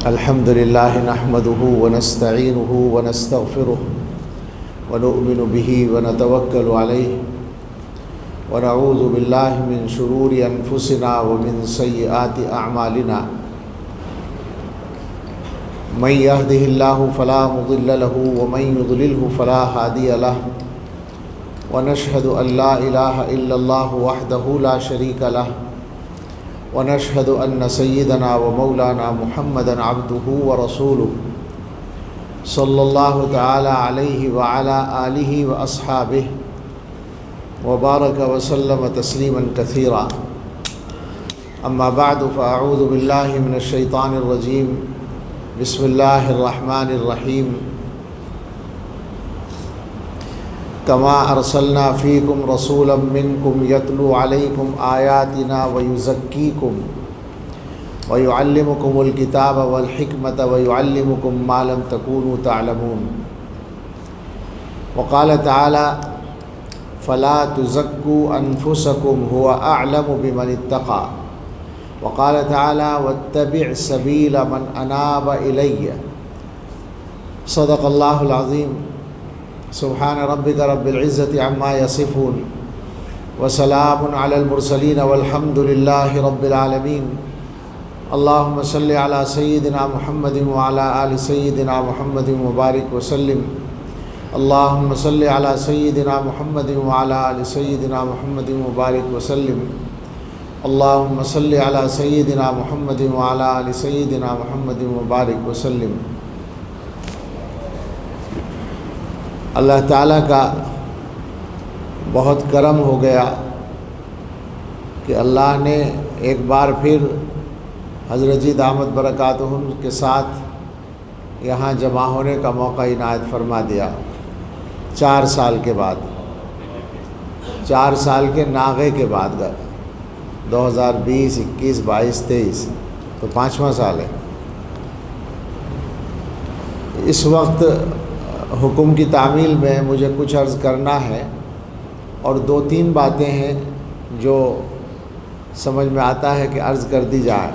الحمد لله نحمده ونستعينه ونستغفره ونؤمن به ونتوكل عليه ونعوذ بالله من شرور أنفسنا ومن سيئات أعمالنا من يهده الله فلا مضل له ومن يضلله فلا هادي له ونشهد أن لا إله إلا الله وحده لا شريك له ونشهد أن سيدنا ومولانا محمدا عبده ورسوله صلى الله تعالى عليه وعلى آله وأصحابه وبارك وسلم تسليما كثيرا. أما بعد فأعوذ بالله من الشيطان الرجيم. بسم الله الرحمن الرحيم. كما أرسلنا فيكم رسولا منكم يتلو عليكم آياتنا ويزكيكم ويعلمكم الكتاب والحكمة ويعلمكم ما لم تكونوا تعلمون. وقال تعالى فلا تزكوا أنفسكم هو أعلم بمن اتقى. وقال تعالى واتبع سبيل من أناب إلي. صدق الله العظيم. سبحان ربك رب العزة عما يصفون وسلام على المرسلين والحمد لله رب العالمين. اللهم صل على سيدنا محمد وعلى آل سيدنا محمد وبارك وسلم. اللهم صل على سيدنا محمد وعلى آل سيدنا محمد وبارك وسلم. اللهم صل على سيدنا محمد وعلى آل سيدنا محمد وبارك وسلم. اللہ تعالیٰ کا بہت کرم ہو گیا کہ اللہ نے ایک بار پھر حضرت جی دامت برکاتہم کے ساتھ یہاں جمع ہونے کا موقع عنایت فرما دیا. 4 سال کے بعد، 4 سال کے ناغے کے بعد 2020 21 22 23 تو 5واں سال ہے. اس وقت حکم کی تعمیل میں مجھے کچھ عرض کرنا ہے اور 2-3 باتیں ہیں جو سمجھ میں آتا ہے کہ عرض کر دی جائے.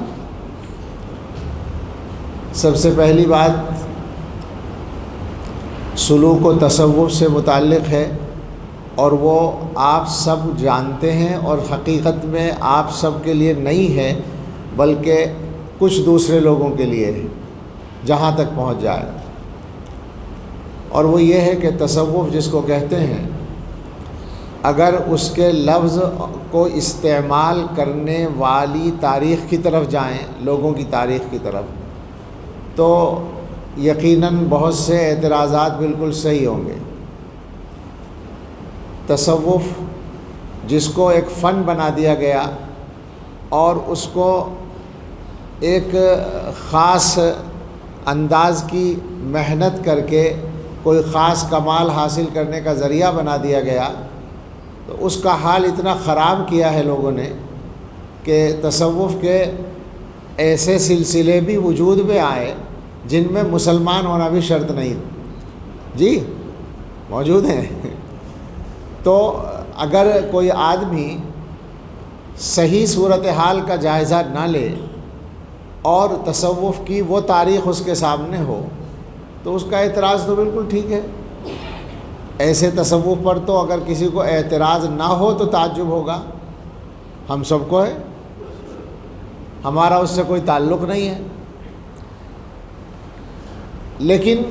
سب سے پہلی بات سلوک و تصوف سے متعلق ہے اور وہ آپ سب جانتے ہیں اور حقیقت میں آپ سب کے لیے نہیں ہے بلکہ کچھ دوسرے لوگوں کے لیے ہے جہاں تک پہنچ جائے. اور وہ یہ ہے کہ تصوف جس کو کہتے ہیں اگر اس کے لفظ کو استعمال کرنے والی تاریخ کی طرف جائیں، لوگوں کی تاریخ کی طرف، تو یقیناً بہت سے اعتراضات بالکل صحیح ہوں گے. تصوف جس کو ایک فن بنا دیا گیا اور اس کو ایک خاص انداز کی محنت کر کے کوئی خاص کمال حاصل کرنے کا ذریعہ بنا دیا گیا، تو اس کا حال اتنا خراب کیا ہے لوگوں نے کہ تصوف کے ایسے سلسلے بھی وجود میں آئے جن میں مسلمان ہونا بھی شرط نہیں. جی موجود ہیں. تو اگر کوئی آدمی صحیح صورتحال کا جائزہ نہ لے اور تصوف کی وہ تاریخ اس کے سامنے ہو تو اس کا اعتراض تو بالکل ٹھیک ہے. ایسے تصوف پر تو اگر کسی کو اعتراض نہ ہو تو تعجب ہوگا. ہم سب کو ہے، ہمارا اس سے کوئی تعلق نہیں ہے. لیکن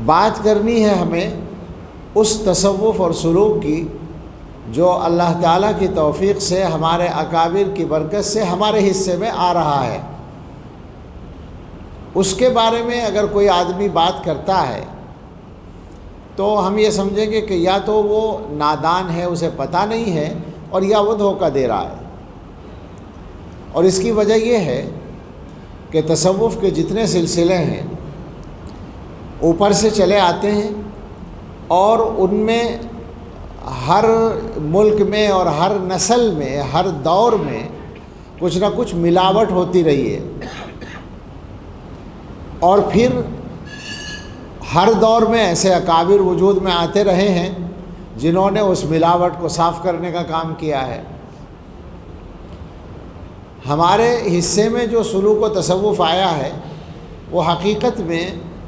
بات کرنی ہے ہمیں اس تصوف اور سلوک کی جو اللہ تعالیٰ کی توفیق سے ہمارے اکابر کی برکت سے ہمارے حصے میں آ رہا ہے. اس کے بارے میں اگر کوئی آدمی بات کرتا ہے تو ہم یہ سمجھیں گے کہ یا تو وہ نادان ہے، اسے پتہ نہیں ہے، اور یا وہ دھوکہ دے رہا ہے. اور اس کی وجہ یہ ہے کہ تصوف کے جتنے سلسلے ہیں اوپر سے چلے آتے ہیں اور ان میں ہر ملک میں اور ہر نسل میں ہر دور میں کچھ نہ کچھ ملاوٹ ہوتی رہی ہے، اور پھر ہر دور میں ایسے اکابر وجود میں آتے رہے ہیں جنہوں نے اس ملاوٹ کو صاف کرنے کا کام کیا ہے. ہمارے حصے میں جو سلوک و تصوف آیا ہے وہ حقیقت میں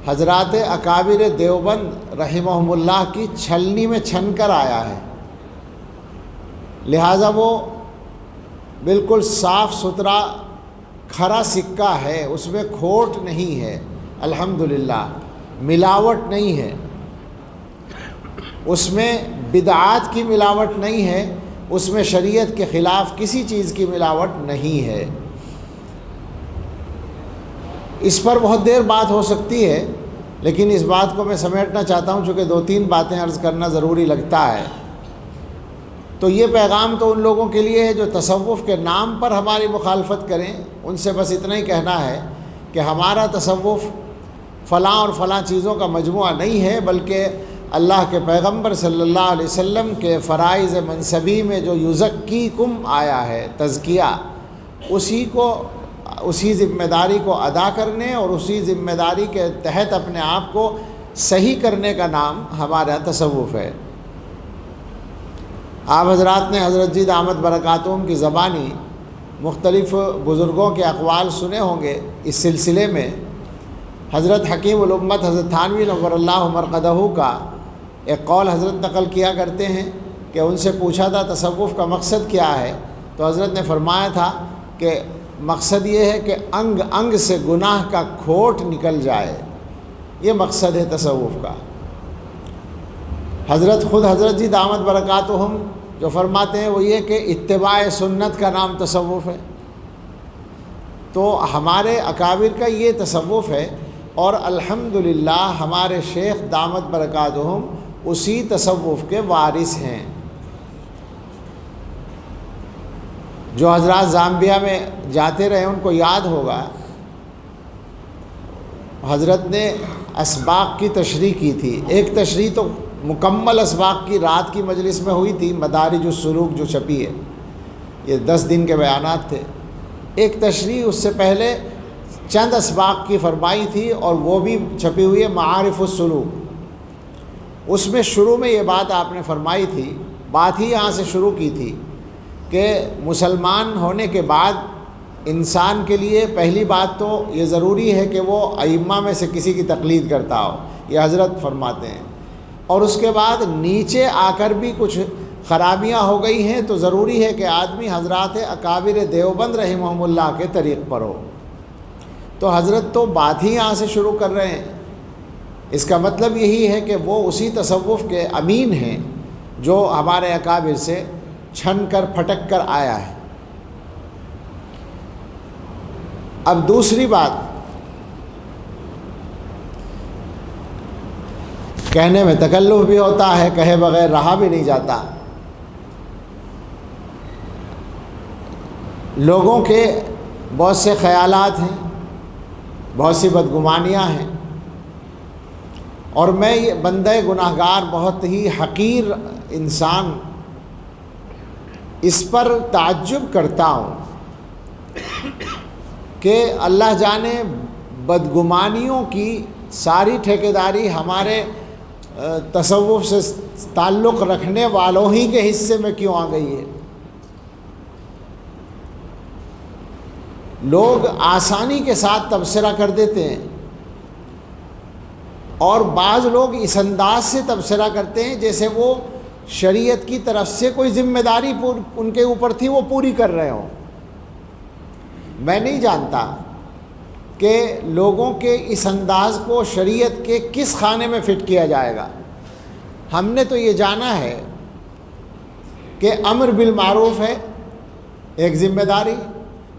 حضرات اکابر دیوبند رحمہم اللہ کی چھلنی میں چھن کر آیا ہے، لہٰذا وہ بالکل صاف ستھرا کھرا سکہ ہے، اس میں کھوٹ نہیں ہے، الحمدللہ ملاوٹ نہیں ہے، اس میں بدعات کی ملاوٹ نہیں ہے، اس میں شریعت کے خلاف کسی چیز کی ملاوٹ نہیں ہے۔ اس پر بہت دیر بات ہو سکتی ہے، لیکن اس بات کو میں سمیٹنا چاہتا ہوں چونکہ 2-3 باتیں عرض کرنا ضروری لگتا ہے۔ تو یہ پیغام تو ان لوگوں کے لیے ہے جو تصوف کے نام پر ہماری مخالفت کریں، ان سے بس اتنا ہی کہنا ہے کہ ہمارا تصوف فلاں اور فلاں چیزوں کا مجموعہ نہیں ہے، بلکہ اللہ کے پیغمبر صلی اللہ علیہ وسلم کے فرائض منصبی میں جو یزکیکم آیا ہے تزکیہ، اسی ذمہ داری کو ادا کرنے اور اسی ذمہ داری کے تحت اپنے آپ کو صحیح کرنے کا نام ہمارا تصوف ہے۔ آپ حضرات نے حضرت جی دامت برکاتہم کی زبانی مختلف بزرگوں کے اقوال سنے ہوں گے اس سلسلے میں۔ حضرت حکیم الامت حضرت تھانوی نور اللہ مرقدہ کا ایک قول حضرت نقل کیا کرتے ہیں کہ ان سے پوچھا تھا تصوف کا مقصد کیا ہے، تو حضرت نے فرمایا تھا کہ مقصد یہ ہے کہ انگ انگ سے گناہ کا کھوٹ نکل جائے، یہ مقصد ہے تصوف کا۔ حضرت جی دامت برکاتہم جو فرماتے ہیں وہ یہ کہ اتباع سنت کا نام تصوف ہے۔ تو ہمارے اکابر کا یہ تصوف ہے، اور الحمدللہ ہمارے شیخ دامت برکاتہم اسی تصوف کے وارث ہیں۔ جو حضرات زامبیا میں جاتے رہے ان کو یاد ہوگا، حضرت نے اسباق کی تشریح کی تھی۔ ایک تشریح تو مکمل اسباق کی رات کی مجلس میں ہوئی تھی، مدارج السلوک جو چھپی ہے، یہ 10 دن کے بیانات تھے۔ ایک تشریح اس سے پہلے چند اسباق کی فرمائی تھی، اور وہ بھی چھپی ہوئی ہے معارف السلوک۔ اس میں شروع میں یہ بات آپ نے فرمائی تھی، بات ہی یہاں سے شروع کی تھی کہ مسلمان ہونے کے بعد انسان کے لیے پہلی بات تو یہ ضروری ہے کہ وہ ائمہ میں سے کسی کی تقلید کرتا ہو، یہ حضرت فرماتے ہیں، اور اس کے بعد نیچے آ کر بھی کچھ خرابیاں ہو گئی ہیں تو ضروری ہے کہ آدمی حضرات اکابر دیوبند رحمہم اللہ کے طریق پر ہو۔ تو حضرت تو بات ہی یہاں سے شروع کر رہے ہیں، اس کا مطلب یہی ہے کہ وہ اسی تصوف کے امین ہیں جو ہمارے اکابر سے چھن کر پھٹک کر آیا ہے۔ اب دوسری بات، کہنے میں تکلف بھی ہوتا ہے، کہے بغیر رہا بھی نہیں جاتا۔ لوگوں کے بہت سے خیالات ہیں، بہت سی بدگمانیاں ہیں، اور میں یہ بندہ گناہگار بہت ہی حقیر انسان اس پر تعجب کرتا ہوں کہ اللہ جانے بدگمانیوں کی ساری ٹھیکیداری ہمارے تصوف سے تعلق رکھنے والوں ہی کے حصے میں کیوں آ گئی ہے۔ لوگ آسانی کے ساتھ تبصرہ کر دیتے ہیں، اور بعض لوگ اس انداز سے تبصرہ کرتے ہیں جیسے وہ شریعت کی طرف سے کوئی ذمہ داری ان کے اوپر تھی وہ پوری کر رہے ہوں۔ میں نہیں جانتا کہ لوگوں کے اس انداز کو شریعت کے کس خانے میں فٹ کیا جائے گا۔ ہم نے تو یہ جانا ہے کہ امر بالمعروف ہے ایک ذمہ داری،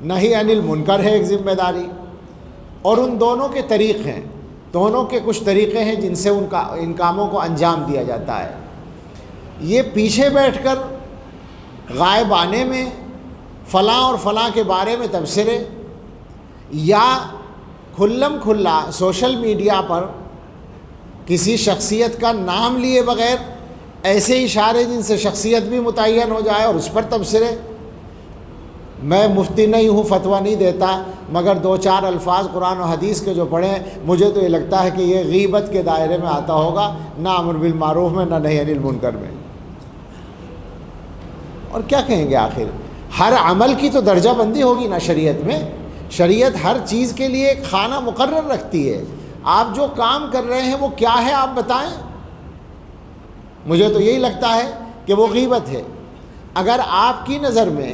نہی عن المنکر ہے ایک ذمہ داری، اور ان دونوں کے طریق ہیں، دونوں کے کچھ طریقے ہیں جن سے ان کاموں کو انجام دیا جاتا ہے۔ یہ پیچھے بیٹھ کر غائبانے میں فلاں اور فلاں کے بارے میں تبصرے، یا کھلم کھلا سوشل میڈیا پر کسی شخصیت کا نام لیے بغیر ایسے اشارے جن سے شخصیت بھی متعین ہو جائے اور اس پر تبصرے۔ میں مفتی نہیں ہوں، فتویٰ نہیں دیتا، مگر 2-4 الفاظ قرآن و حدیث کے جو پڑھیں مجھے تو یہ لگتا ہے کہ یہ غیبت کے دائرے میں آتا ہوگا، نہ امر بالمعروف میں، نہ نہی عن المنکر میں۔ اور کیا کہیں گے آخر؟ ہر عمل کی تو درجہ بندی ہوگی نا شریعت میں. شریعت ہر چیز کے لیے ایک خانہ مقرر رکھتی ہے. آپ جو کام کر رہے ہیں وہ کیا ہے آپ بتائیں. مجھے تو یہی لگتا ہے کہ وہ غیبت ہے. اگر آپ کی نظر میں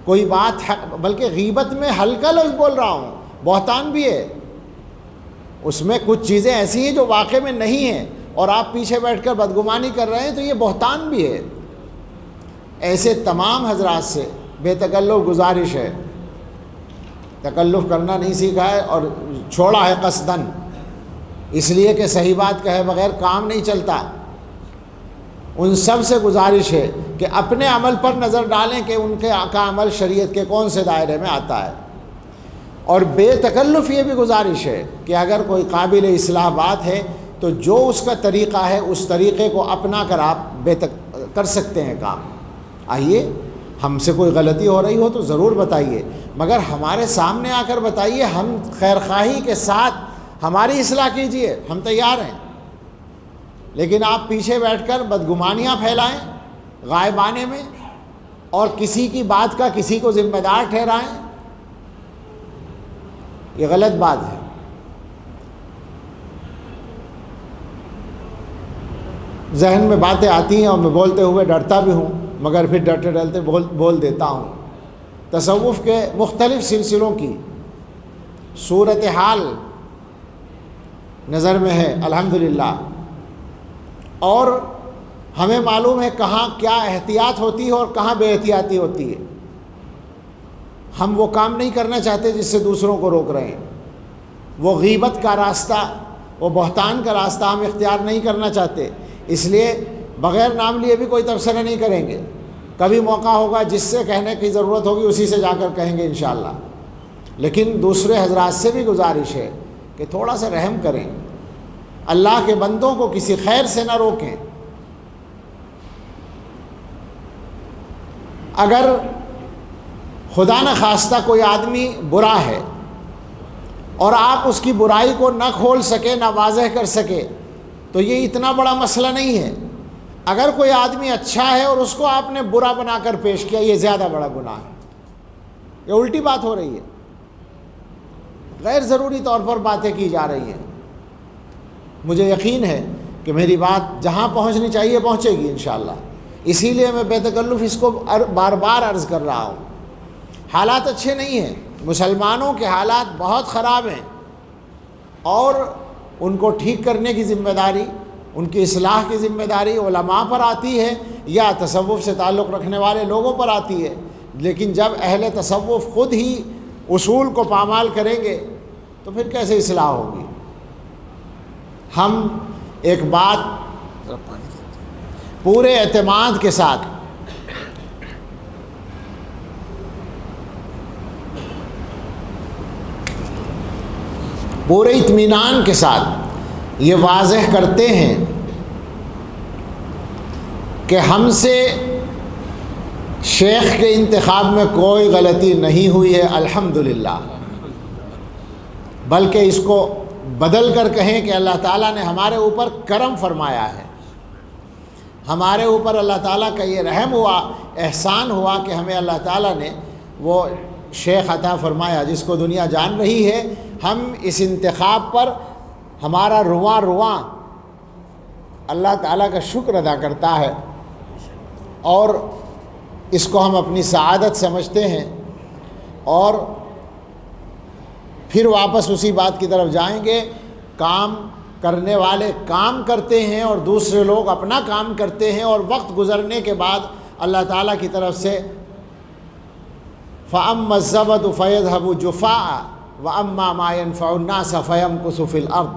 کوئی بات، بلکہ غیبت میں ہلکا لفظ بول رہا ہوں، بہتان بھی ہے، اس میں کچھ چیزیں ایسی ہیں جو واقع میں نہیں ہیں اور آپ پیچھے بیٹھ کر بدگمانی کر رہے ہیں، تو یہ بہتان بھی ہے. ایسے تمام حضرات سے بے تکلف گزارش ہے، تکلف کرنا نہیں سیکھا ہے اور چھوڑا ہے قصدن، اس لیے کہ صحیح بات کہے بغیر کام نہیں چلتا. ان سب سے گزارش ہے کہ اپنے عمل پر نظر ڈالیں کہ ان کے کا عمل شریعت کے کون سے دائرے میں آتا ہے. اور بے تکلف یہ بھی گزارش ہے کہ اگر کوئی قابل اصلاح بات ہے تو جو اس کا طریقہ ہے اس طریقے کو اپنا کر آپ کر سکتے ہیں کام. آئیے، ہم سے کوئی غلطی ہو رہی ہو تو ضرور بتائیے، مگر ہمارے سامنے آ کر بتائیے، ہم خیرخواہی کے ساتھ ہماری اصلاح کیجئے، ہم تیار ہیں. لیکن آپ پیچھے بیٹھ کر بدگمانیاں پھیلائیں غائبانے میں اور کسی کی بات کا کسی کو ذمہ دار ٹھہرائیں، یہ غلط بات ہے. ذہن میں باتیں آتی ہیں اور میں بولتے ہوئے ڈرتا بھی ہوں، مگر پھر ڈرتے ڈرتے بول دیتا ہوں. تصوف کے مختلف سلسلوں کی صورتحال نظر میں ہے الحمدللہ، اور ہمیں معلوم ہے کہاں کیا احتیاط ہوتی ہے اور کہاں بے احتیاطی ہوتی ہے. ہم وہ کام نہیں کرنا چاہتے جس سے دوسروں کو روک رہے ہیں. وہ غیبت کا راستہ، وہ بہتان کا راستہ ہم اختیار نہیں کرنا چاہتے، اس لیے بغیر نام لیے بھی کوئی تبصرہ نہیں کریں گے. کبھی موقع ہوگا جس سے کہنے کی ضرورت ہوگی اسی سے جا کر کہیں گے انشاءاللہ. لیکن دوسرے حضرات سے بھی گزارش ہے کہ تھوڑا سا رحم کریں، اللہ کے بندوں کو کسی خیر سے نہ روکیں. اگر خدا نہ خواستہ کوئی آدمی برا ہے اور آپ اس کی برائی کو نہ کھول سکے، نہ واضح کر سکے، تو یہ اتنا بڑا مسئلہ نہیں ہے. اگر کوئی آدمی اچھا ہے اور اس کو آپ نے برا بنا کر پیش کیا، یہ زیادہ بڑا گناہ ہے. یہ الٹی بات ہو رہی ہے، غیر ضروری طور پر باتیں کی جا رہی ہیں. مجھے یقین ہے کہ میری بات جہاں پہنچنی چاہیے پہنچے گی انشاءاللہ. اسی لیے میں بے تکلف اس کو بار بار عرض کر رہا ہوں. حالات اچھے نہیں ہیں، مسلمانوں کے حالات بہت خراب ہیں، اور ان کو ٹھیک کرنے کی ذمہ داری، ان کی اصلاح کی ذمہ داری علماء پر آتی ہے یا تصوف سے تعلق رکھنے والے لوگوں پر آتی ہے. لیکن جب اہل تصوف خود ہی اصول کو پامال کریں گے تو پھر کیسے اصلاح ہوگی. ہم ایک بات پورے اعتماد کے ساتھ پورے اطمینان کے ساتھ یہ واضح کرتے ہیں کہ ہم سے شیخ کے انتخاب میں کوئی غلطی نہیں ہوئی ہے الحمدللہ، بلکہ اس کو بدل کر کہیں کہ اللہ تعالیٰ نے ہمارے اوپر کرم فرمایا ہے، ہمارے اوپر اللہ تعالیٰ کا یہ رحم ہوا، احسان ہوا کہ ہمیں اللہ تعالیٰ نے وہ شیخ عطا فرمایا جس کو دنیا جان رہی ہے. ہم اس انتخاب پر ہمارا رواں رواں اللہ تعالیٰ کا شکر ادا کرتا ہے، اور اس کو ہم اپنی سعادت سمجھتے ہیں. اور پھر واپس اسی بات کی طرف جائیں گے، کام کرنے والے کام کرتے ہیں اور دوسرے لوگ اپنا کام کرتے ہیں، اور وقت گزرنے کے بعد اللہ تعالیٰ کی طرف سے فَأَمَّا الزَّبَدُ فَيَذْهَبُ جُفَاءً وَأَمَّا مَا يَنْفَعُ النَّاسَ فَيَمْكُثُ فِي الْأَرْضِ.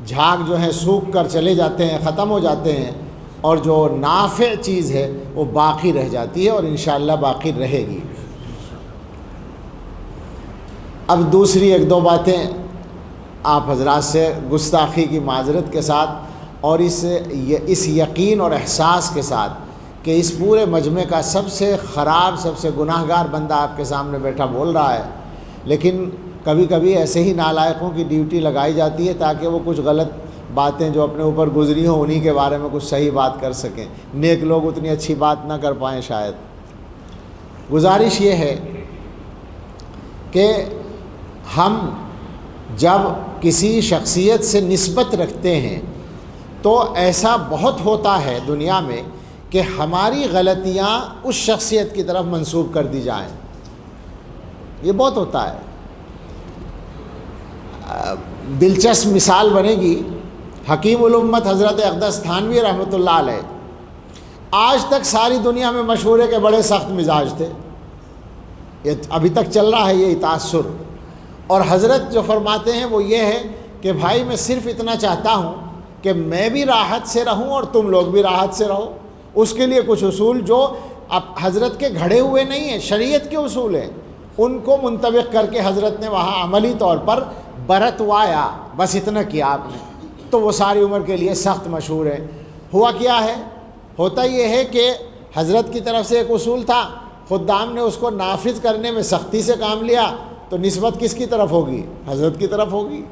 جھاگ جو ہیں سوکھ کر چلے جاتے ہیں، ختم ہو جاتے ہیں، اور جو نافع چیز ہے وہ باقی رہ جاتی ہے، اور انشاءاللہ باقی رہے گی. اب دوسری ایک دو باتیں آپ حضرات سے گستاخی کی معذرت کے ساتھ اور اس یقین اور احساس کے ساتھ کہ اس پورے مجمع کا سب سے خراب، سب سے گناہگار بندہ آپ کے سامنے بیٹھا بول رہا ہے، لیکن کبھی کبھی ایسے ہی نالائقوں کی ڈیوٹی لگائی جاتی ہے تاکہ وہ کچھ غلط باتیں جو اپنے اوپر گزری ہوں انہی کے بارے میں کچھ صحیح بات کر سکیں. نیک لوگ اتنی اچھی بات نہ کر پائیں شاید. گزارش یہ ہے کہ ہم جب کسی شخصیت سے نسبت رکھتے ہیں تو ایسا بہت ہوتا ہے دنیا میں کہ ہماری غلطیاں اس شخصیت کی طرف منسوب کر دی جائیں. یہ بہت ہوتا ہے. دلچسپ مثال بنے گی حکیم الامت حضرت اقدس تھانوی رحمۃ اللہ علیہ. آج تک ساری دنیا میں مشہور ہے کہ بڑے سخت مزاج تھے. یہ ابھی تک چل رہا ہے یہ تاثر. اور حضرت جو فرماتے ہیں وہ یہ ہے کہ بھائی میں صرف اتنا چاہتا ہوں کہ میں بھی راحت سے رہوں اور تم لوگ بھی راحت سے رہو. اس کے لیے کچھ اصول جو اب حضرت کے گھڑے ہوئے نہیں ہیں، شریعت کے اصول ہیں، ان کو منطبق کر کے حضرت نے وہاں عملی طور پر برتوایا. بس اتنا کیا آپ نے تو وہ ساری عمر کے لیے سخت مشہور ہے. ہوا کیا ہے؟ ہوتا یہ ہے کہ حضرت کی طرف سے ایک اصول تھا، خدام نے اس کو نافذ کرنے میں سختی سے کام لیا، تو نسبت کس کی طرف ہوگی؟ حضرت کی طرف ہوگی.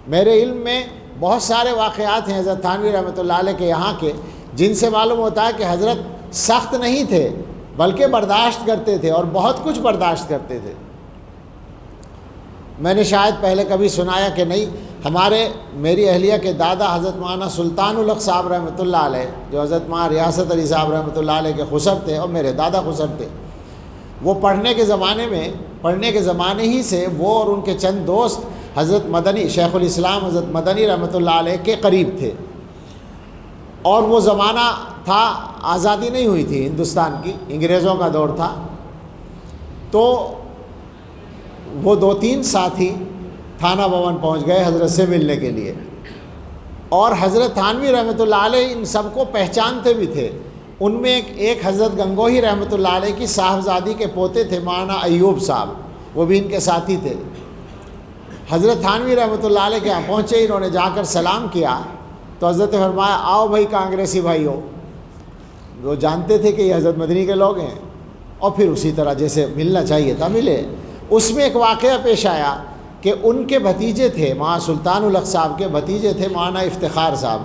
میرے علم میں بہت سارے واقعات ہیں حضرت تھانوی رحمۃ اللہ علیہ کے یہاں کے، جن سے معلوم ہوتا ہے کہ حضرت سخت نہیں تھے بلکہ برداشت کرتے تھے اور بہت کچھ برداشت کرتے تھے. میں نے شاید پہلے کبھی سنایا کہ نہیں، میری اہلیہ کے دادا حضرت مولانا سلطان الحق صاحب رحمۃ اللہ علیہ، جو حضرت مولانا ریاست علی صاحب رحمۃ اللہ علیہ کے خسر تھے اور میرے دادا خسر تھے، وہ پڑھنے کے زمانے ہی سے وہ اور ان کے چند دوست حضرت مدنی شیخ الاسلام حضرت مدنی رحمۃ اللہ علیہ کے قریب تھے. اور وہ زمانہ تھا، آزادی نہیں ہوئی تھی ہندوستان کی، انگریزوں کا دور تھا. تو وہ 2-3 ساتھی تھانہ بھون پہنچ گئے حضرت سے ملنے کے لیے، اور حضرت تھانوی رحمۃ اللہ علیہ ان سب کو پہچانتے بھی تھے. ان میں ایک حضرت گنگوہی رحمۃ اللہ علیہ کی صاحبزادی کے پوتے تھے مولانا ایوب صاحب، وہ بھی ان کے ساتھی تھے. حضرت تھانوی رحمۃ اللہ علیہ کے یہاں پہنچے، انہوں نے جا کر سلام کیا تو حضرت نے فرمایا آؤ بھائی کانگریسی بھائی ہو. وہ جانتے تھے کہ یہ حضرت مدنی کے لوگ ہیں، اور پھر اسی طرح جیسے ملنا چاہیے تھا ملے. اس میں ایک واقعہ پیش آیا کہ ان کے بھتیجے تھے، مولانا سلطان الحق صاحب کے بھتیجے تھے مولانا افتخار صاحب.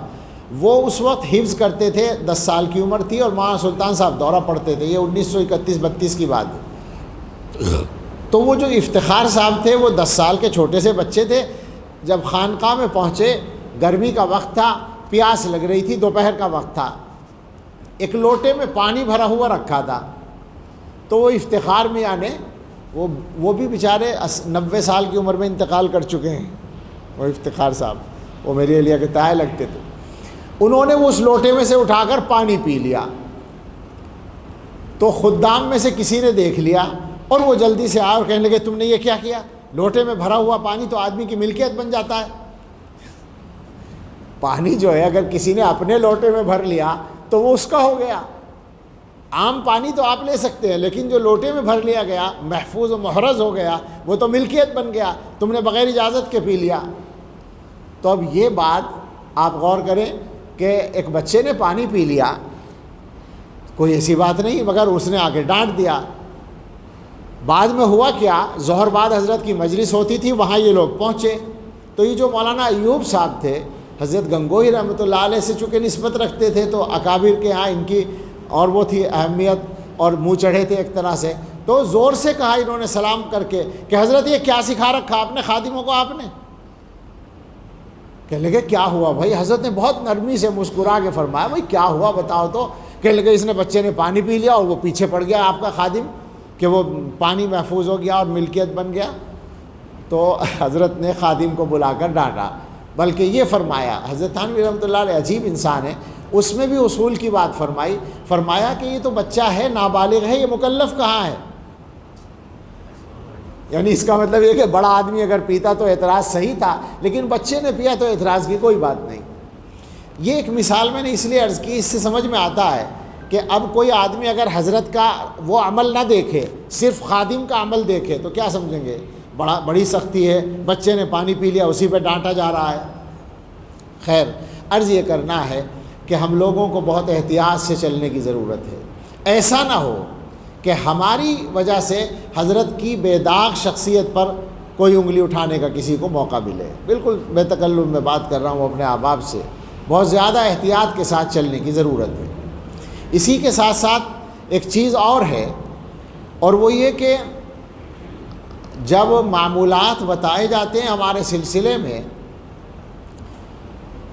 وہ اس وقت حفظ کرتے تھے، 10 سال کی عمر تھی، اور مولانا سلطان صاحب دورہ پڑھتے تھے. یہ 1931-32 کی بات ہے. تو وہ جو افتخار صاحب تھے وہ 10 سال کے چھوٹے سے بچے تھے. جب خانقاہ میں پہنچے، گرمی کا وقت تھا، پیاس لگ رہی تھی، دوپہر کا وقت تھا، ایک لوٹے میں پانی بھرا ہوا رکھا تھا. تو وہ افتخار میاں نے، وہ بھی بیچارے 90 سال کی عمر میں انتقال کر چکے ہیں، وہ افتخار صاحب، وہ میری اہلیہ کے تائے لگتے تھے. انہوں نے اس لوٹے میں سے اٹھا کر پانی پی لیا. تو خدام میں سے کسی نے دیکھ لیا اور وہ جلدی سے آئے اور کہنے لگے تم نے یہ کیا کیا؟ لوٹے میں بھرا ہوا پانی تو آدمی کی ملکیت بن جاتا ہے. پانی جو ہے اگر کسی نے اپنے لوٹے میں بھر لیا تو وہ اس کا ہو گیا. عام پانی تو آپ لے سکتے ہیں، لیکن جو لوٹے میں بھر لیا گیا، محفوظ و محرز ہو گیا، وہ تو ملکیت بن گیا، تم نے بغیر اجازت کے پی لیا. تو اب یہ بات آپ غور کریں کہ ایک بچے نے پانی پی لیا، کوئی ایسی بات نہیں، مگر اس نے آگے ڈانٹ دیا. بعد میں ہوا کیا، ظہر بعد حضرت کی مجلس ہوتی تھی، وہاں یہ لوگ پہنچے. تو یہ جو مولانا ایوب صاحب تھے، حضرت گنگوہی رحمۃ اللہ علیہ سے چونکہ نسبت رکھتے تھے تو اکابر کے ہاں ان کی اور وہ تھی اہمیت، اور منہ چڑھے تھے ایک طرح سے. تو زور سے کہا انہوں نے سلام کر کے کہ حضرت یہ کیا سکھا رکھا آپ نے خادموں کو؟ آپ نے کہنے لگے کیا ہوا بھائی؟ حضرت نے بہت نرمی سے مسکرا کے فرمایا بھائی کیا ہوا بتاؤ تو. کہنے لگے اس نے بچے نے پانی پی لیا اور وہ پیچھے پڑ گیا آپ کا خادم کہ وہ پانی محفوظ ہو گیا اور ملکیت بن گیا. تو حضرت نے خادم کو بلا کر ڈانٹا، بلکہ یہ فرمایا، حضرت تھانوی رحمۃ اللہ علیہ عجیب انسان ہے، اس میں بھی اصول کی بات فرمایا کہ یہ تو بچہ ہے، نابالغ ہے، یہ مکلف کہاں ہے؟ یعنی اس کا مطلب یہ کہ بڑا آدمی اگر پیتا تو اعتراض صحیح تھا، لیکن بچے نے پیا تو اعتراض کی کوئی بات نہیں. یہ ایک مثال میں نے اس لیے عرض کی، اس سے سمجھ میں آتا ہے کہ اب کوئی آدمی اگر حضرت کا وہ عمل نہ دیکھے، صرف خادم کا عمل دیکھے تو کیا سمجھیں گے؟ بڑی سختی ہے، بچے نے پانی پی لیا اسی پہ ڈانٹا جا رہا ہے. خیر، عرض یہ کرنا ہے کہ ہم لوگوں کو بہت احتیاط سے چلنے کی ضرورت ہے. ایسا نہ ہو کہ ہماری وجہ سے حضرت کی بے داغ شخصیت پر کوئی انگلی اٹھانے کا کسی کو موقع ملے. بالکل بے تکلف میں بات کر رہا ہوں اپنے احباب سے. بہت زیادہ احتیاط کے ساتھ چلنے کی ضرورت ہے. اسی کے ساتھ ساتھ ایک چیز اور ہے، اور وہ یہ کہ جب معمولات بتائے جاتے ہیں ہمارے سلسلے میں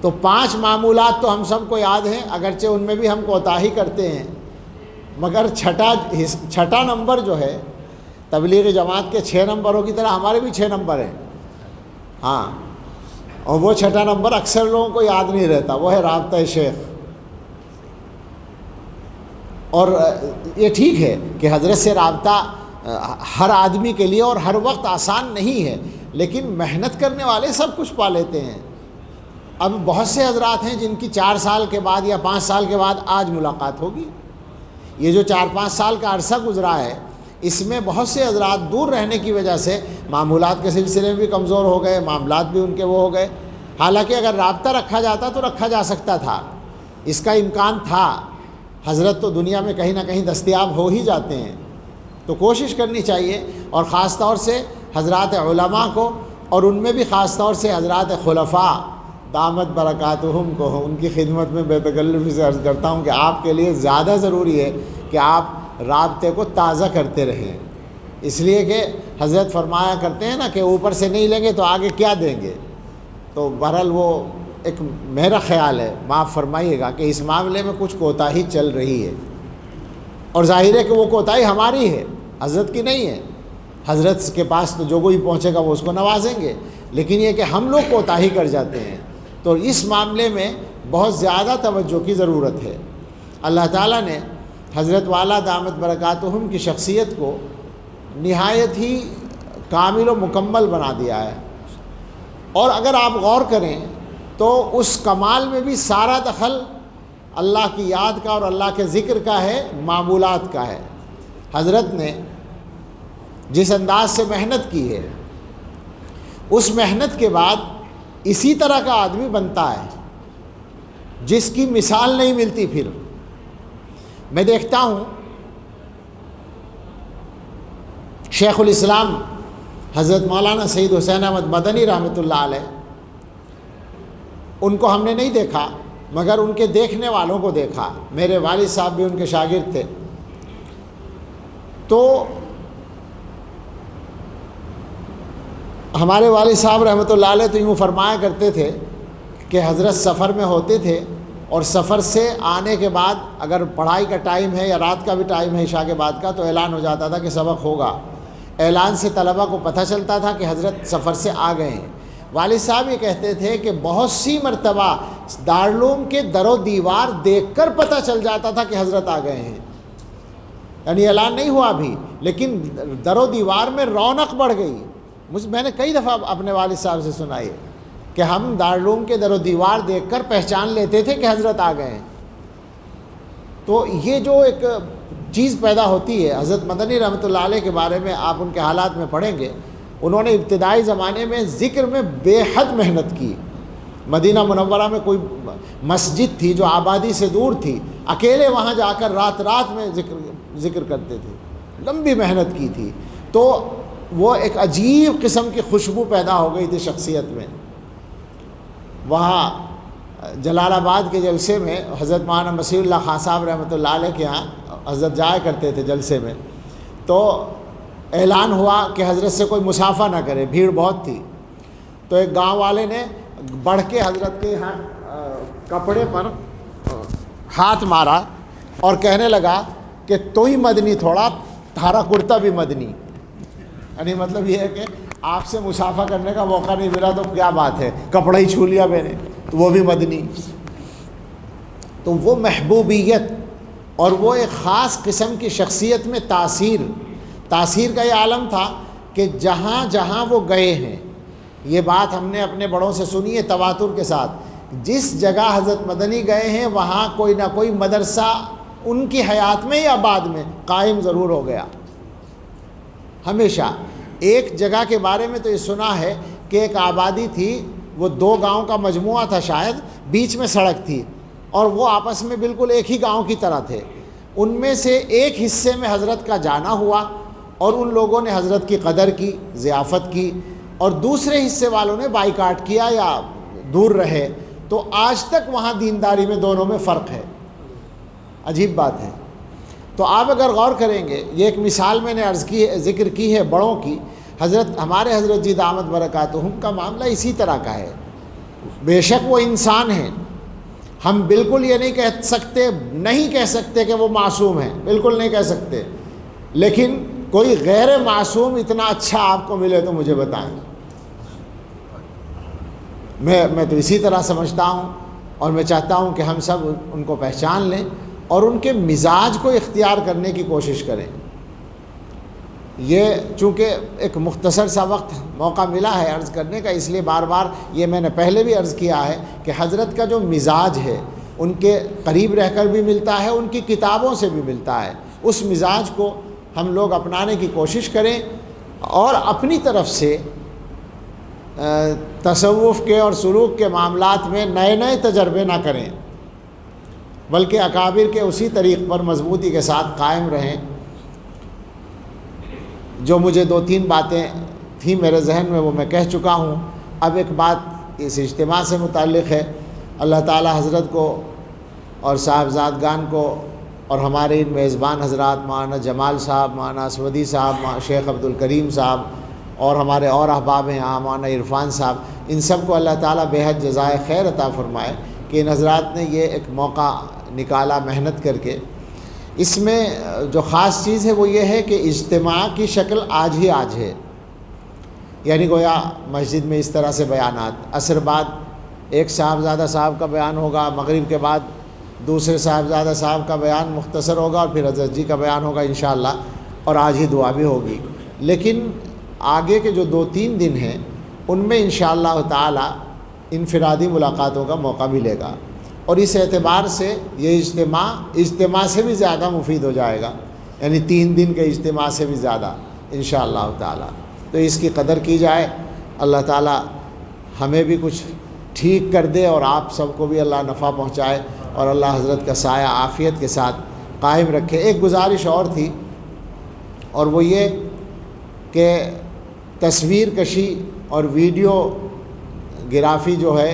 تو 5 معمولات تو ہم سب کو یاد ہیں، اگرچہ ان میں بھی ہم کوتاہی کرتے ہیں، مگر چھٹا نمبر جو ہے تبلیغ جماعت کے 6 نمبروں کی طرح ہمارے بھی 6 نمبر ہیں، ہاں، اور وہ چھٹا نمبر اکثر لوگوں کو یاد نہیں رہتا، وہ ہے رابطہ شیخ۔ اور یہ ٹھیک ہے کہ حضرت سے رابطہ ہر آدمی کے لیے اور ہر وقت آسان نہیں ہے، لیکن محنت کرنے والے سب کچھ پا لیتے ہیں۔ اب بہت سے حضرات ہیں جن کی 4 سال کے بعد یا 5 سال کے بعد آج ملاقات ہوگی۔ یہ جو 4-5 سال کا عرصہ گزرا ہے، اس میں بہت سے حضرات دور رہنے کی وجہ سے معمولات کے سلسلے میں بھی کمزور ہو گئے، معاملات بھی ان کے وہ ہو گئے۔ حالانکہ اگر رابطہ رکھا جاتا تو رکھا جا سکتا تھا، اس کا امکان تھا، حضرت تو دنیا میں کہیں نہ کہیں دستیاب ہو ہی جاتے ہیں، تو کوشش کرنی چاہیے، اور خاص طور سے حضرات علماء کو، اور ان میں بھی خاص طور سے حضرات خلفاء دامت برکاتہم کو، ان کی خدمت میں بے تکلفی سے عرض کرتا ہوں کہ آپ کے لیے زیادہ ضروری ہے کہ آپ رابطے کو تازہ کرتے رہیں، اس لیے کہ حضرت فرمایا کرتے ہیں نا کہ اوپر سے نہیں لیں گے تو آگے کیا دیں گے۔ تو بہرحال وہ ایک میرا خیال ہے، معاف فرمائیے گا، کہ اس معاملے میں کچھ کوتاہی چل رہی ہے، اور ظاہر ہے کہ وہ کوتاہی ہماری ہے، حضرت کی نہیں ہے۔ حضرت کے پاس تو جو کوئی پہنچے گا وہ اس کو نوازیں گے، لیکن یہ کہ ہم لوگ کوتاہی کر جاتے ہیں، تو اس معاملے میں بہت زیادہ توجہ کی ضرورت ہے۔ اللہ تعالیٰ نے حضرت والا دامت برکاتہم کی شخصیت کو نہایت ہی کامل و مکمل بنا دیا ہے، اور اگر آپ غور کریں تو اس کمال میں بھی سارا دخل اللہ کی یاد کا اور اللہ کے ذکر کا ہے، معمولات کا ہے۔ حضرت نے جس انداز سے محنت کی ہے، اس محنت کے بعد اسی طرح کا آدمی بنتا ہے جس کی مثال نہیں ملتی۔ پھر میں دیکھتا ہوں شیخ الاسلام حضرت مولانا سید حسین احمد مدنی رحمۃ اللہ علیہ، ان کو ہم نے نہیں دیکھا مگر ان کے دیکھنے والوں کو دیکھا، میرے والد صاحب بھی ان کے شاگرد تھے، تو ہمارے والد صاحب رحمۃ اللہ علیہ تو یوں فرمایا کرتے تھے کہ حضرت سفر میں ہوتے تھے، اور سفر سے آنے کے بعد اگر پڑھائی کا ٹائم ہے یا رات کا بھی ٹائم ہے عشاء کے بعد کا، تو اعلان ہو جاتا تھا کہ سبق ہوگا۔ اعلان سے طلبہ کو پتہ چلتا تھا کہ حضرت سفر سے آ گئے ہیں۔ والد صاحب یہ کہتے تھے کہ بہت سی مرتبہ دارالعلوم کے در و دیوار دیکھ کر پتہ چل جاتا تھا کہ حضرت آ گئے ہیں، یعنی اعلان نہیں ہوا ابھی، لیکن در و دیوار میں رونق بڑھ گئی۔ میں نے کئی دفعہ اپنے والد صاحب سے سنا ہے کہ ہم دارالعلوم کے در و دیوار دیکھ کر پہچان لیتے تھے کہ حضرت آ گئے ہیں۔ تو یہ جو ایک چیز پیدا ہوتی ہے، حضرت مدنی رحمۃ اللہ علیہ کے بارے میں آپ ان کے حالات میں پڑھیں گے، انہوں نے ابتدائی زمانے میں ذکر میں بے حد محنت کی۔ مدینہ منورہ میں کوئی مسجد تھی جو آبادی سے دور تھی، اکیلے وہاں جا کر رات رات میں ذکر کرتے تھے، لمبی محنت کی تھی، تو وہ ایک عجیب قسم کی خوشبو پیدا ہو گئی تھی شخصیت میں۔ وہاں جلال آباد کے جلسے میں حضرت مولانا مسیح اللہ خان صاحب رحمۃ اللہ علیہ کے ہاں حضرت جایا کرتے تھے جلسے میں، تو اعلان ہوا کہ حضرت سے کوئی مسافہ نہ کرے، بھیڑ بہت تھی، تو ایک گاؤں والے نے بڑھ کے حضرت کے ہاں کپڑے پر ہاتھ مارا اور کہنے لگا کہ تو ہی مدنی، تھوڑا تھارا کرتا بھی مدنی، یعنی مطلب یہ ہے کہ آپ سے مسافہ کرنے کا موقع نہیں ملا تو کیا بات ہے، کپڑا ہی چھو لیا میں نے، تو وہ بھی مدنی۔ تو وہ محبوبیت اور وہ ایک خاص قسم کی شخصیت میں تاثیر کا یہ عالم تھا کہ جہاں جہاں وہ گئے ہیں، یہ بات ہم نے اپنے بڑوں سے سنی ہے تواتر کے ساتھ، جس جگہ حضرت مدنی گئے ہیں وہاں کوئی نہ کوئی مدرسہ ان کی حیات میں یا بعد میں قائم ضرور ہو گیا۔ ہمیشہ ایک جگہ کے بارے میں تو یہ سنا ہے کہ ایک آبادی تھی، وہ 2 گاؤں کا مجموعہ تھا شاید، بیچ میں سڑک تھی، اور وہ آپس میں بالکل ایک ہی گاؤں کی طرح تھے۔ ان میں سے ایک حصے میں حضرت کا جانا ہوا اور ان لوگوں نے حضرت کی قدر کی، ضیافت کی، اور دوسرے حصے والوں نے بائیکاٹ کیا یا دور رہے۔ تو آج تک وہاں دینداری میں دونوں میں فرق ہے، عجیب بات ہے۔ تو آپ اگر غور کریں گے، یہ ایک مثال میں نے ذکر کی ہے بڑوں کی، ہمارے حضرت جی دامت برکاتہم کا معاملہ اسی طرح کا ہے۔ بے شک وہ انسان ہیں، ہم بالکل یہ نہیں کہہ سکتے کہ وہ معصوم ہیں، بالکل نہیں کہہ سکتے، لیکن کوئی غیر معصوم اتنا اچھا آپ کو ملے تو مجھے بتائیں۔ میں تو اسی طرح سمجھتا ہوں، اور میں چاہتا ہوں کہ ہم سب ان کو پہچان لیں اور ان کے مزاج کو اختیار کرنے کی کوشش کریں۔ یہ چونکہ ایک مختصر سا وقت موقع ملا ہے عرض کرنے کا، اس لیے بار بار یہ میں نے پہلے بھی عرض کیا ہے کہ حضرت کا جو مزاج ہے ان کے قریب رہ کر بھی ملتا ہے، ان کی کتابوں سے بھی ملتا ہے، اس مزاج کو ہم لوگ اپنانے کی کوشش کریں اور اپنی طرف سے تصوف کے اور سلوک کے معاملات میں نئے تجربے نہ کریں، بلکہ اکابر کے اسی طریق پر مضبوطی کے ساتھ قائم رہیں۔ جو مجھے 2-3 باتیں تھیں میرے ذہن میں وہ میں کہہ چکا ہوں۔ اب ایک بات اس اجتماع سے متعلق ہے۔ اللہ تعالی حضرت کو اور صاحبزادگان کو اور ہمارے ان میزبان حضرات مولانا جمال صاحب، مولانا اسودی صاحب، شیخ عبدالکریم صاحب اور ہمارے اور احباب ہیں یہاں مولانا عرفان صاحب، ان سب کو اللہ تعالیٰ بے حد جزائے خیر عطا فرمائے کہ ان حضرات نے یہ ایک موقع نکالا محنت کر کے۔ اس میں جو خاص چیز ہے وہ یہ ہے کہ اجتماع کی شکل آج ہے، یعنی گویا مسجد میں اس طرح سے بیانات، عصر بعد ایک صاحبزادہ صاحب کا بیان ہوگا، مغرب کے بعد دوسرے صاحبزادہ صاحب کا بیان مختصر ہوگا اور پھر حضرت جی کا بیان ہوگا انشاءاللہ، اور آج ہی دعا بھی ہوگی۔ لیکن آگے کے جو 2-3 دن ہیں ان میں انشاءاللہ تعالی انفرادی ملاقاتوں کا موقع ملے گا، اور اس اعتبار سے یہ اجتماع سے بھی زیادہ مفید ہو جائے گا، یعنی 3 دن کے اجتماع سے بھی زیادہ انشاءاللہ تعالی۔ تو اس کی قدر کی جائے، اللہ تعالی ہمیں بھی کچھ ٹھیک کر دے اور آپ سب کو بھی اللہ نفع پہنچائے اور اللہ حضرت کا سایہ عافیت کے ساتھ قائم رکھے۔ ایک گزارش اور تھی، اور وہ یہ کہ تصویر کشی اور ویڈیو گرافی جو ہے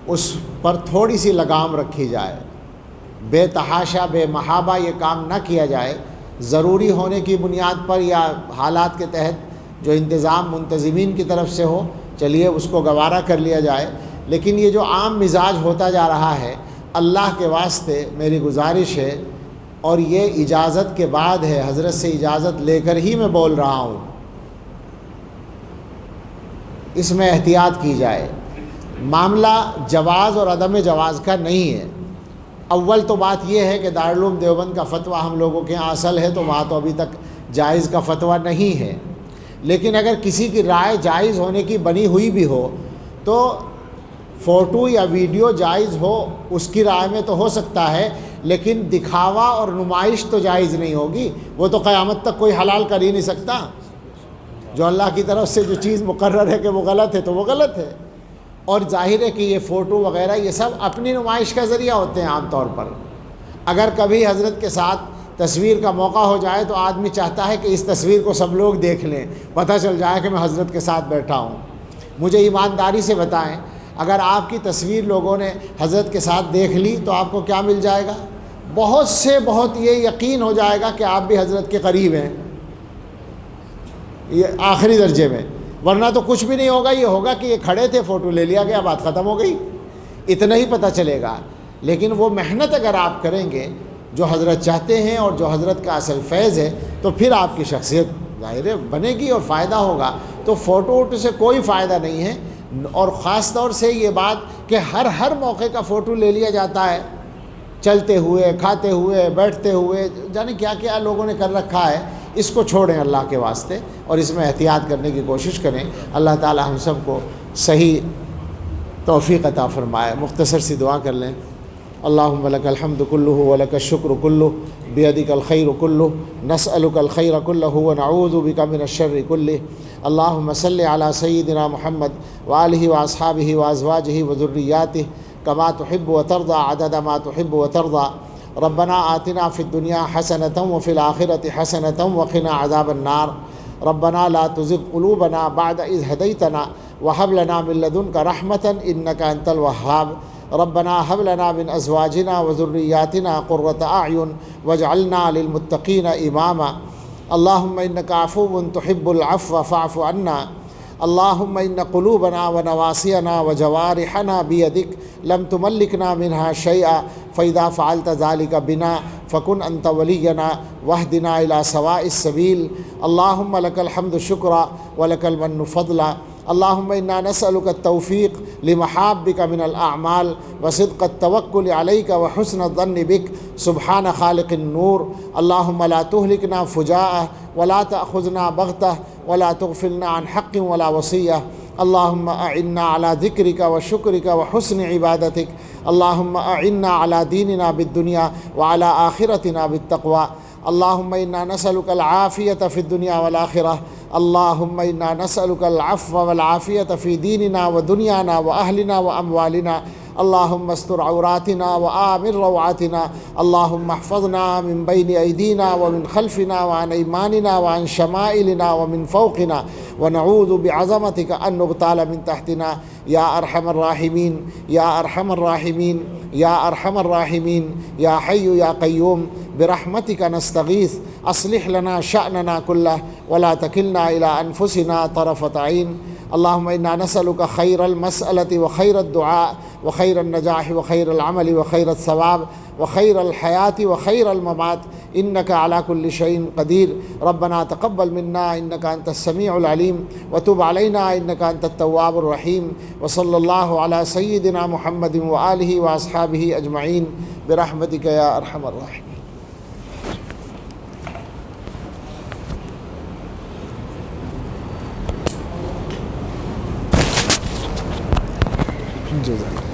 اس پر تھوڑی سی لگام رکھی جائے، بے تحاشا بے محابہ یہ کام نہ کیا جائے۔ ضروری ہونے کی بنیاد پر یا حالات کے تحت جو انتظام منتظمین کی طرف سے ہو، چلیے اس کو گوارا کر لیا جائے، لیکن یہ جو عام مزاج ہوتا جا رہا ہے، اللہ کے واسطے میری گزارش ہے، اور یہ اجازت کے بعد ہے، حضرت سے اجازت لے کر ہی میں بول رہا ہوں، اس میں احتیاط کی جائے۔ معاملہ جواز اور عدم جواز کا نہیں ہے۔ اول تو بات یہ ہے کہ دارالعلوم دیوبند کا فتویٰ ہم لوگوں کے یہاں اصل ہے، تو وہاں تو ابھی تک جائز کا فتویٰ نہیں ہے، لیکن اگر کسی کی رائے جائز ہونے کی بنی ہوئی بھی ہو تو فوٹو یا ویڈیو جائز ہو، اس کی رائے میں تو ہو سکتا ہے، لیکن دکھاوا اور نمائش تو جائز نہیں ہوگی۔ وہ تو قیامت تک کوئی حلال کر ہی نہیں سکتا۔ جو اللہ کی طرف سے جو چیز مقرر ہے کہ وہ غلط ہے تو وہ غلط ہے، اور ظاہر ہے کہ یہ فوٹو وغیرہ یہ سب اپنی نمائش کا ذریعہ ہوتے ہیں عام طور پر۔ اگر کبھی حضرت کے ساتھ تصویر کا موقع ہو جائے تو آدمی چاہتا ہے کہ اس تصویر کو سب لوگ دیکھ لیں، پتہ چل جائے کہ میں حضرت کے ساتھ بیٹھا ہوں۔ مجھے ایمانداری سے بتائیں، اگر آپ کی تصویر لوگوں نے حضرت کے ساتھ دیکھ لی تو آپ کو کیا مل جائے گا؟ بہت یہ یقین ہو جائے گا کہ آپ بھی حضرت کے قریب ہیں، یہ آخری درجے میں۔ ورنہ تو کچھ بھی نہیں ہوگا، یہ ہوگا کہ یہ کھڑے تھے، فوٹو لے لیا گیا، بات ختم ہو گئی، اتنا ہی پتہ چلے گا۔ لیکن وہ محنت اگر آپ کریں گے جو حضرت چاہتے ہیں اور جو حضرت کا اصل فیض ہے، تو پھر آپ کی شخصیت ظاہر بنے گی اور فائدہ ہوگا۔ تو فوٹو ووٹو سے کوئی فائدہ نہیں ہے، اور خاص طور سے یہ بات کہ ہر موقع کا فوٹو لے لیا جاتا ہے، چلتے ہوئے، کھاتے ہوئے، بیٹھتے ہوئے، جانے کیا کیا لوگوں نے کر رکھا ہے۔ اس کو چھوڑیں اللہ کے واسطے اور اس میں احتیاط کرنے کی کوشش کریں۔ اللہ تعالی ہم سب کو صحیح توفیق عطا فرمائے۔ مختصر سی دعا کر لیں۔ اللہم لک الحمد کلہ ولک الشکر کلہ بیدک الخیر کلہ نسألک الخیر کلہ ونعوذ بک من الشر کلہ۔ اللہم صلی علی سیدنا محمد وآلہ واصحابہ وازواجہ وذریاتہ کما تحب وترضى عدد ما تحب وترضى۔ ربنا آتنا فی الدنیا حسنۃ وفی الآخرۃ حسنۃ وقنا عذاب النار۔ ربنا لا تزغ قلوبنا بعد اذ ہدیتنا وہب لنا من لدنک رحمۃ انک انت الوہاب۔ ربنا هب لنا من ازواجنا وذرياتنا قرة اعین واجعلنا للمتقین اماما اللهم انك عفو تحب العفو فاعف عنا اللهم ان قلوبنا ونواسينا وجوارحنا بيدك لم تملكنا منها شيئا فإذا فعلت ذلك بنا فكن أنت ولينا واهدنا إلى سواء السبيل اللهم لك الحمد شكرا ولك المن فضلا اللهم إنا نسألك التوفيق لمحابك من الأعمال وصدق التوكل عليك وحسن الظن بك سبحان خالق النور اللهم لا تهلكنا فجاءة ولا تأخذنا بغتة ولا تغفلنا عن حق ولا وصية اللهم أعنا على ذكرك وشكرك وحسن عبادتك اللهم أعنا على ديننا بالدنيا وعلى آخرتنا بالتقوى اللهم إنا نسألك العافية في الدنيا والآخرة اللهم إنا نسألك العفو والعافية في ديننا ودنيانا وأهلنا وأموالنا اللهم استر عوراتنا وآمن روعاتنا اللهم احفظنا من بين أيدينا ومن خلفنا وعن أيماننا وعن شمائلنا ومن فوقنا ونعوذ بعظمتك أن نغتال من تحتنا يا أرحم الراحمين يا أرحم الراحمين يا أرحم الراحمين يا حي يا قيوم برحمتك نستغيث أصلح لنا شأننا كله ولا تكلنا إلى أنفسنا طرفة عين اللهم إنا نسألك خير المسألة وخير الدعاء وخير النجاح وخير العمل وخير الثواب وخير الحياة وخير الممات إنك على كل شيء قدير ربنا تقبل منا إنك أنت السميع العليم وتب علينا إنك أنت التواب الرحيم وصلى الله على سيدنا محمد وآله وأصحابه أجمعين برحمتك يا أرحم الراحمين. جزاک